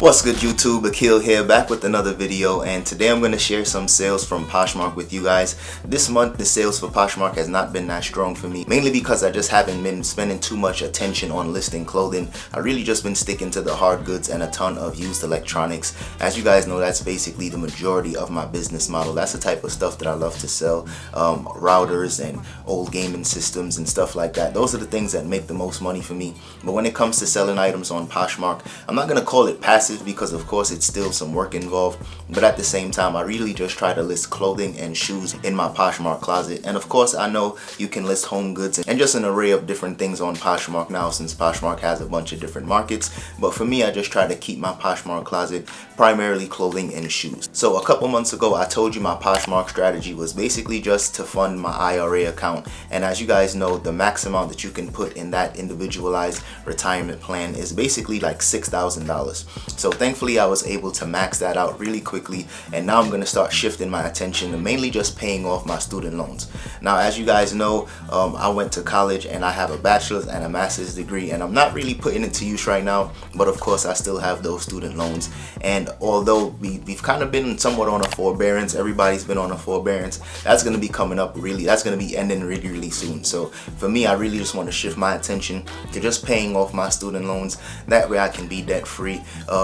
What's good, YouTube? Akil here, back with another video, and today I'm going to share some sales from Poshmark with you guys. This month the sales for Poshmark has not been that strong for me, mainly because I just haven't been spending too much attention on listing clothing. I really just been sticking to the hard goods and a ton of used electronics. As you guys know, that's basically the majority of my business model. That's the type of stuff that I love to sell, routers and old gaming systems and stuff like that. Those are the things that make the most money for me. But when it comes to selling items on Poshmark, I'm not going to call it passive, because of course it's still some work involved, but at the same time I really just try to list clothing and shoes in my Poshmark closet. And of course I know you can list home goods and just an array of different things on Poshmark now, since Poshmark has a bunch of different markets. But for me, I just try to keep my Poshmark closet primarily clothing and shoes. So a couple months ago I told you my Poshmark strategy was basically just to fund my IRA account, and as you guys know, the max amount that you can put in that individualized retirement plan is basically like $6,000. So thankfully I was able to max that out really quickly, and now I'm going to start shifting my attention to mainly just paying off my student loans. Now, as you guys know, I went to college and I have a bachelor's and a master's degree, and I'm not really putting it to use right now, but of course I still have those student loans. And although we've kind of been somewhat on a forbearance, everybody's been on a forbearance, that's going to be coming up really, that's going to be ending really soon. So for me, I really just want to shift my attention to just paying off my student loans. That way I can be debt free,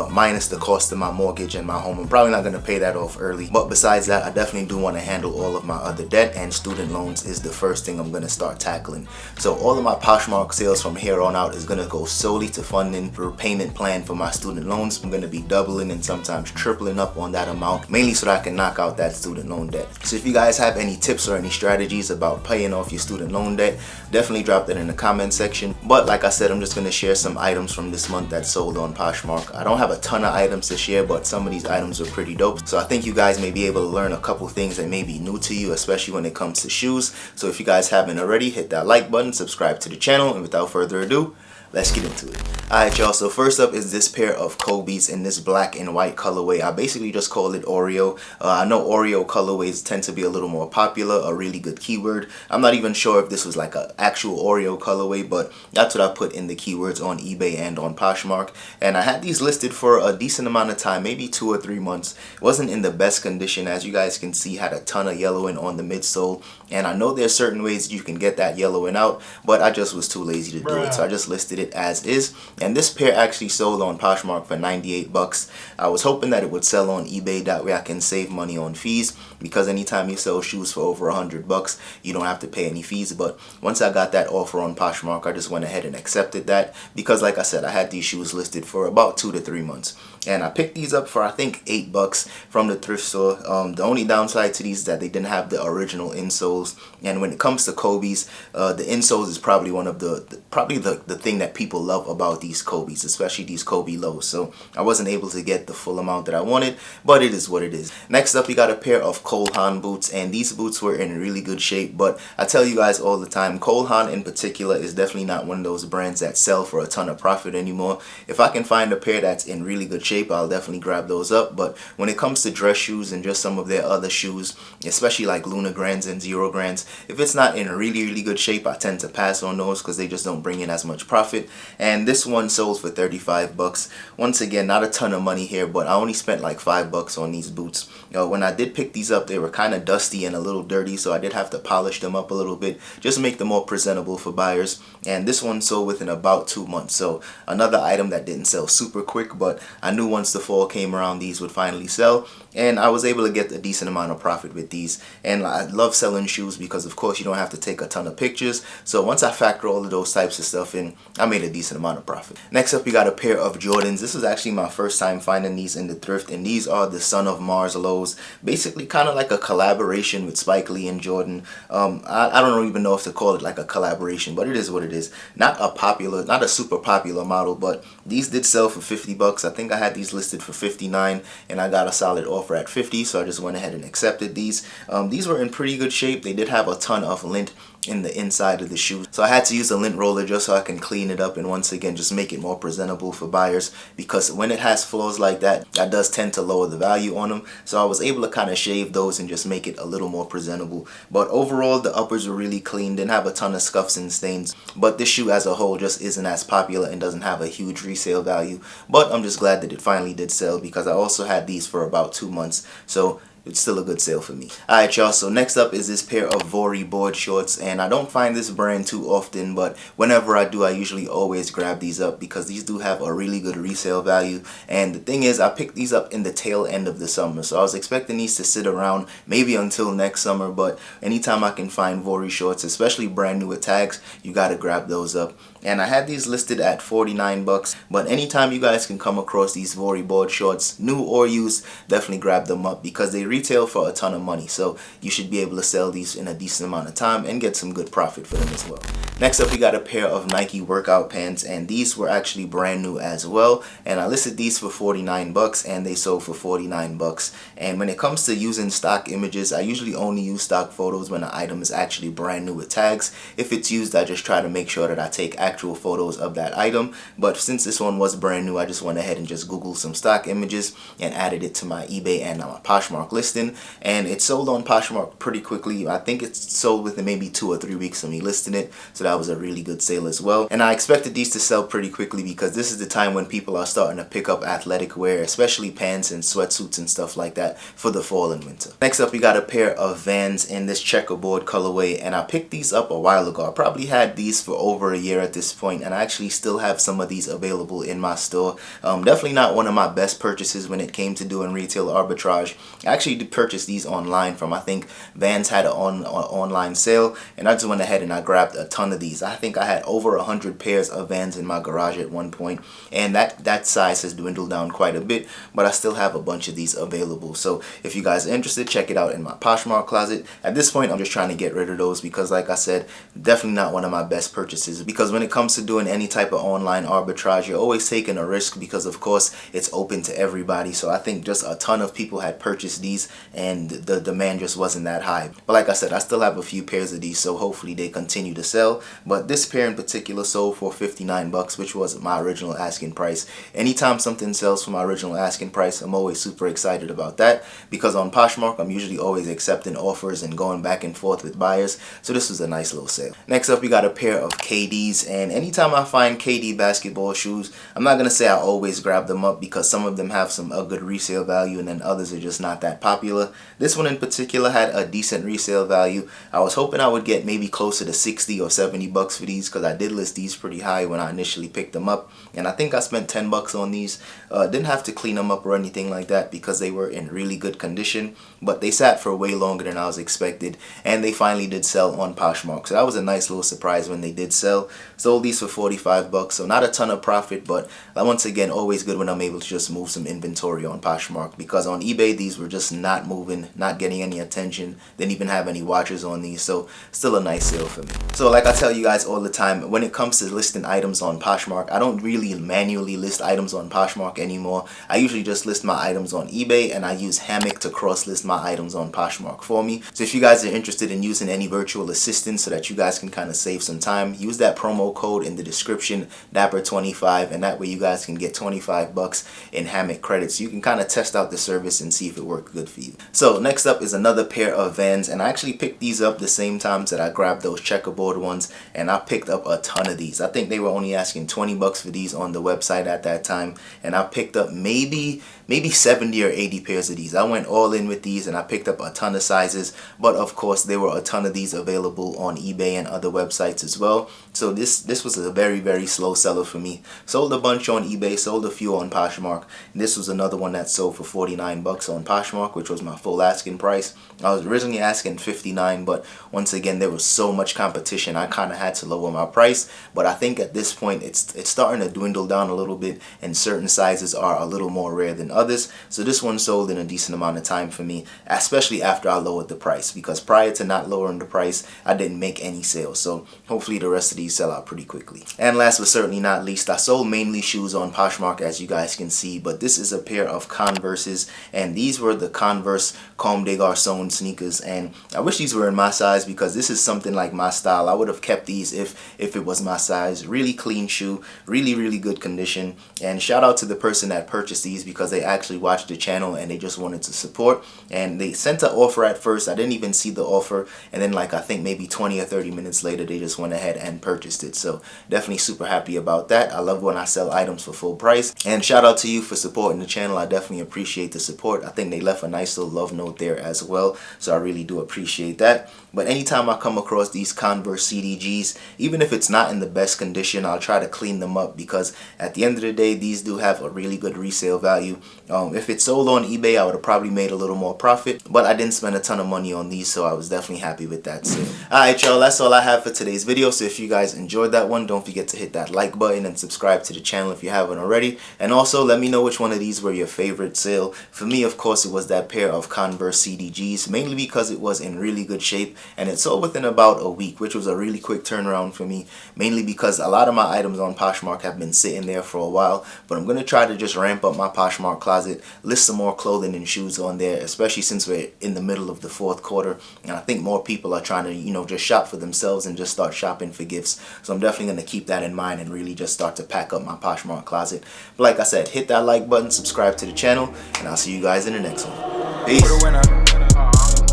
minus the cost of my mortgage and my home. I'm probably not going to pay that off early, but besides that, I definitely do want to handle all of my other debt, and student loans is the first thing I'm going to start tackling. So all of my Poshmark sales from here on out is going to go solely to funding the repayment plan for my student loans. I'm going to be doubling and sometimes tripling up on that amount, mainly so that I can knock out that student loan debt. So if you guys have any tips or any strategies about paying off your student loan debt, definitely drop that in the comment section. But like I said, I'm just going to share some items from this month that sold on Poshmark. I don't have a ton of items to share, but some of these items are pretty dope. So I think you guys may be able to learn a couple things that may be new to you, especially when it comes to shoes. So if you guys haven't already, hit that like button, subscribe to the channel, and without further ado, let's get into it. Alright y'all, so first up is this pair of Kobe's in this black and white colorway. I basically just call it Oreo. I know Oreo colorways tend to be a little more popular, a really good keyword. I'm not even sure if this was like an actual Oreo colorway, but that's what I put in the keywords on eBay and on Poshmark. And I had these listed for a decent amount of time, maybe 2 or 3 months. It wasn't in the best condition, as you guys can see, had a ton of yellowing on the midsole. And I know there's certain ways you can get that yellowing out, but I just was too lazy to do it, so I just listed it as is. And this pair actually sold on Poshmark for 98 bucks. I was hoping that it would sell on eBay, that way I can save money on fees, because anytime you sell shoes for over 100 bucks, you don't have to pay any fees. But once I got that offer on Poshmark, I just went ahead and accepted that, because like I said, I had these shoes listed for about 2 to 3 months. And I picked these up for I think 8 bucks from the thrift store. The only downside to these is that they didn't have the original insoles. And when it comes to Kobe's, the insoles is probably one of the thing that people love about these Kobe's, especially these Kobe lows. So I wasn't able to get the full amount that I wanted, but it is what it is. Next up, we got a pair of Haan boots, and these boots were in really good shape. But I tell you guys all the time, Haan in particular is definitely not one of those brands that sell for a ton of profit anymore. If I can find a pair that's in really good shape, I'll definitely grab those up. But when it comes to dress shoes and just some of their other shoes, especially like Luna Grands and Zero Grands, if it's not in really good shape, I tend to pass on those because they just don't bring in as much profit. And this one sold for 35 bucks. Once again, not a ton of money here, but I only spent like 5 bucks on these boots. When I did pick these up, they were kind of dusty and a little dirty, so I did have to polish them up a little bit just to make them more presentable for buyers. And this one sold within about 2 months. So another item that didn't sell super quick, but I knew once the fall came around, these would finally sell, and I was able to get a decent amount of profit with these. And I love selling shoes because of course you don't have to take a ton of pictures. So once I factor all of those types of stuff in, I made a decent amount of profit. Next up, we got a pair of Jordans. This was actually my first time finding these in the thrift, and these are the Son of Mars lows. Basically kind of like a collaboration with Spike Lee and Jordan. I don't even know if to call it like a collaboration, but it is what it is. Not a super popular model, but these did sell for 50 bucks. I think I had these listed for 59, and I got a solid offer at 50, so I just went ahead and accepted these. These were in pretty good shape. They did have a ton of lint in the inside of the shoe. So I had to use a lint roller just so I can clean it up and once again just make it more presentable for buyers, because when it has flaws like that, that does tend to lower the value on them. So I was able to kind of shave those and just make it a little more presentable. But overall, the uppers were really clean, didn't have a ton of scuffs and stains. But this shoe as a whole just isn't as popular and doesn't have a huge resale value. But I'm just glad that it finally did sell, because I also had these for about 2 months. So it's still a good sale for me. Alright y'all, so next up is this pair of Vory board shorts, and I don't find this brand too often, but whenever I do, I usually always grab these up because these do have a really good resale value. And the thing is, I picked these up in the tail end of the summer, so I was expecting these to sit around maybe until next summer, but anytime I can find Vory shorts, especially brand new with tags, you gotta grab those up. And I had these listed at 49 bucks, but anytime you guys can come across these Vory board shorts, new or used, definitely grab them up because they retail for a ton of money. So you should be able to sell these in a decent amount of time and get some good profit for them as well. Next up, we got a pair of Nike workout pants, and these were actually brand new as well. And I listed these for 49 bucks and they sold for 49 bucks. And when it comes to using stock images, I usually only use stock photos when the item is actually brand new with tags. If it's used, I just try to make sure that I take actual photos of that item. But since this one was brand new, I just went ahead and just Googled some stock images and added it to my eBay and my Poshmark listing. And it sold on Poshmark pretty quickly. I think it's sold within maybe 2 or 3 weeks of me listing it. So that was a really good sale as well. And I expected these to sell pretty quickly because this is the time when people are starting to pick up athletic wear, especially pants and sweatsuits and stuff like that for the fall and winter. Next up, we got a pair of Vans in this checkerboard colorway, and I picked these up a while ago. I probably had these for over a year at this point, and I actually still have some of these available in my store. Definitely not one of my best purchases when it came to doing retail arbitrage. I actually did purchase these online from, I think Vans had an online sale, and I just went ahead and I grabbed a ton of these. I think I had over 100 pairs of Vans in my garage at one point, and that size has dwindled down quite a bit, but I still have a bunch of these available. So if you guys are interested, check it out in my Poshmark closet. At this point, I'm just trying to get rid of those because, like I said, definitely not one of my best purchases, because when it comes to doing any type of online arbitrage, you're always taking a risk because of course it's open to everybody. So I think just a ton of people had purchased these and the demand just wasn't that high. But like I said, I still have a few pairs of these, so hopefully they continue to sell. But this pair in particular sold for 59 bucks, which was my original asking price. Anytime something sells for my original asking price, I'm always super excited about that, because on Poshmark I'm usually always accepting offers and going back and forth with buyers. So this was a nice little sale. Next up, we got a pair of KDs, and anytime I find KD basketball shoes, I'm not gonna say I always grab them up because some of them have a good resale value and then others are just not that popular. This one in particular had a decent resale value. I was hoping I would get maybe closer to 60 or 70 bucks for these because I did list these pretty high when I initially picked them up, and I think I spent 10 bucks on these. Didn't have to clean them up or anything like that because they were in really good condition, but they sat for way longer than I was expected, and they finally did sell on Poshmark. So that was a nice little surprise when they did sell. Sold these for 45 bucks, so not a ton of profit, but once again, always good when I'm able to just move some inventory on Poshmark, because on eBay these were just not moving, not getting any attention. Didn't even have any watchers on these, so still a nice sale for me. So like I tell you guys all the time, when it comes to listing items on Poshmark, I don't really manually list items on Poshmark anymore. I usually just list my items on eBay, and I use Hammock to cross list my items on Poshmark for me. So if you guys are interested in using any virtual assistants so that you guys can kind of save some time, use that promo code in the description, Dapper25, and that way you guys can get 25 bucks in Hammock credits. You can kind of test out the service and see if it worked good for you. So next up is another pair of Vans, and I actually picked these up the same times that I grabbed those checkerboard ones, and I picked up a ton of these. I think they were only asking 20 bucks for these on the website at that time, and I picked up maybe 70 or 80 pairs of these. I went all in with these and I picked up a ton of sizes, but of course there were a ton of these available on eBay and other websites as well. So this was a very slow seller for me. Sold a bunch on eBay, sold a few on Poshmark. And this was another one that sold for 49 bucks on Poshmark, which was my full asking price. I was originally asking 59, but once again there was so much competition, I kind of had to lower my price. But I think at this point it's starting to dwindle down a little bit, and certain sizes are a little more rare than others. So this one sold in a decent amount of time for me, especially after I lowered the price, because prior to not lowering the price I didn't make any sales. So hopefully the rest of these sell out pretty quickly. And last but certainly not least, I sold mainly shoes on Poshmark, as you guys can see, but this is a pair of Converses, and these were the Converse Comme des Garçons sneakers, and I wish these were in my size because this is something like my style. I would have kept these if it was my size. Really clean shoe, really good condition, and shout out to the person that purchased these because they actually watched the channel and they just wanted to support, and they sent an offer at first. I didn't even see the offer, and then like I think maybe 20 or 30 minutes later they just went ahead and purchased it. So definitely super happy about that. I love when I sell items for full price, and shout out to you for supporting the channel. I definitely appreciate the support. I think they left a nice little love note there as well, so I really do appreciate that. But anytime I come across these Converse CDGs, even if it's not in the best condition, I'll try to clean them up because at the end of the day, these do have a really good resale value. If it's sold on eBay, I would have probably made a little more profit, but I didn't spend a ton of money on these, so I was definitely happy with that. So alright y'all, that's all I have for today's video. So if you guys enjoyed that one, don't forget to hit that like button and subscribe to the channel if you haven't already, and also let me know which one of these were your favorite sale. For me, of course, it was that pair of Converse CDGs, mainly because it was in really good shape and it sold within about a week, which was a really quick turnaround for me, mainly because a lot of my items on Poshmark have been sitting there for a while. But I'm going to try to just ramp up my Poshmark closet, list some more clothing and shoes on there, especially since we're in the middle of the fourth quarter, and I think more people are trying to, you know, just shop for themselves and just start shopping for gifts. So I'm definitely going to keep that in mind and really just start to pack up my Poshmark closet. But like I said, hit that like button, subscribe to the channel, and I'll see you guys in the next one. Peace.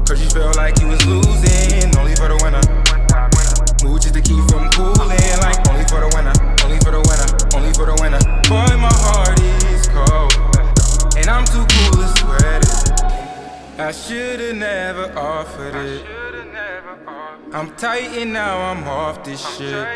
Cause you felt like you was losing, only for the winner. Mood just to keep from cooling, like only for the winner, only for the winner, only for the winner. Boy, my heart is cold, and I'm too cool to sweat it. I should've never offered it. I'm tight and now I'm off this shit.